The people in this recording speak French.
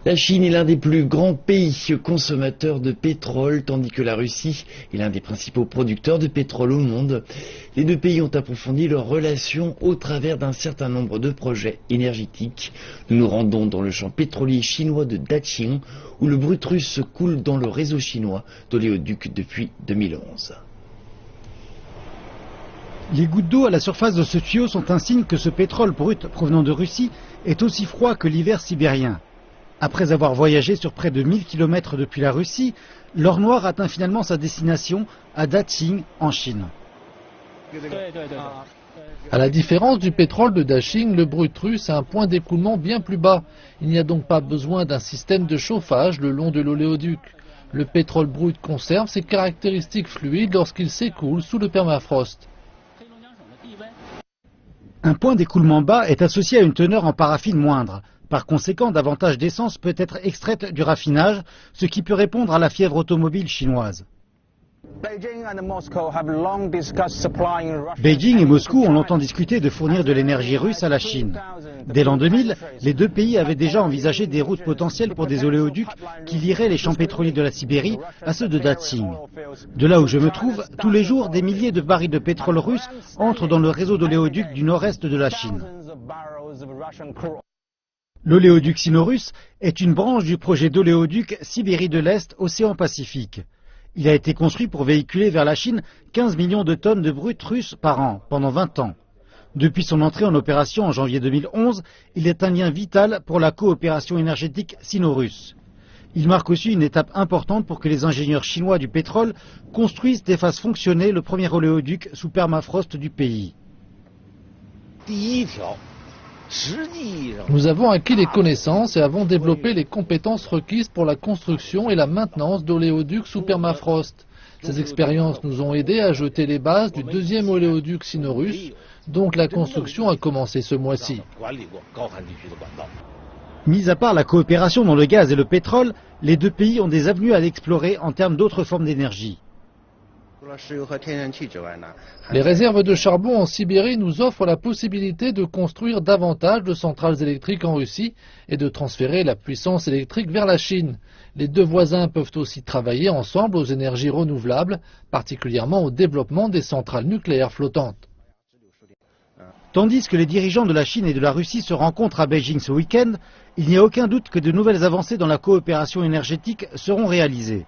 La Chine est l'un des plus grands pays consommateurs de pétrole, tandis que la Russie est l'un des principaux producteurs de pétrole au monde. Les deux pays ont approfondi leurs relations au travers d'un certain nombre de projets énergétiques. Nous nous rendons dans le champ pétrolier chinois de Daqing, où le brut russe coule dans le réseau chinois d'oléoducs depuis 2011. Les gouttes d'eau à la surface de ce tuyau sont un signe que ce pétrole brut provenant de Russie est aussi froid que l'hiver sibérien. Après avoir voyagé sur près de 1000 km depuis la Russie, l'or noir atteint finalement sa destination à Daqing, en Chine. À la différence du pétrole de Daqing, le brut russe a un point d'écoulement bien plus bas. Il n'y a donc pas besoin d'un système de chauffage le long de l'oléoduc. Le pétrole brut conserve ses caractéristiques fluides lorsqu'il s'écoule sous le permafrost. Un point d'écoulement bas est associé à une teneur en paraffine moindre. Par conséquent, davantage d'essence peut être extraite du raffinage, ce qui peut répondre à la fièvre automobile chinoise. Beijing et Moscou ont longtemps discuté de fournir de l'énergie russe à la Chine. Dès l'an 2000, les deux pays avaient déjà envisagé des routes potentielles pour des oléoducs qui lieraient les champs pétroliers de la Sibérie à ceux de Daqing. De là où je me trouve, tous les jours, des milliers de barils de pétrole russe entrent dans le réseau d'oléoducs du nord-est de la Chine. L'oléoduc sino-russe est une branche du projet d'oléoduc Sibérie de l'Est, Océan Pacifique. Il a été construit pour véhiculer vers la Chine 15 millions de tonnes de brut russe par an, pendant 20 ans. Depuis son entrée en opération en janvier 2011, il est un lien vital pour la coopération énergétique sino-russe. Il marque aussi une étape importante pour que les ingénieurs chinois du pétrole construisent et fassent fonctionner le premier oléoduc sous permafrost du pays. Nous avons acquis les connaissances et avons développé les compétences requises pour la construction et la maintenance d'oléoducs sous permafrost. Ces expériences nous ont aidés à jeter les bases du deuxième oléoduc sino-russe, dont la construction a commencé ce mois-ci. Mis à part la coopération dans le gaz et le pétrole, les deux pays ont des avenues à explorer en termes d'autres formes d'énergie. Les réserves de charbon en Sibérie nous offrent la possibilité de construire davantage de centrales électriques en Russie et de transférer la puissance électrique vers la Chine. Les deux voisins peuvent aussi travailler ensemble aux énergies renouvelables, particulièrement au développement des centrales nucléaires flottantes. Tandis que les dirigeants de la Chine et de la Russie se rencontrent à Beijing ce week-end, il n'y a aucun doute que de nouvelles avancées dans la coopération énergétique seront réalisées.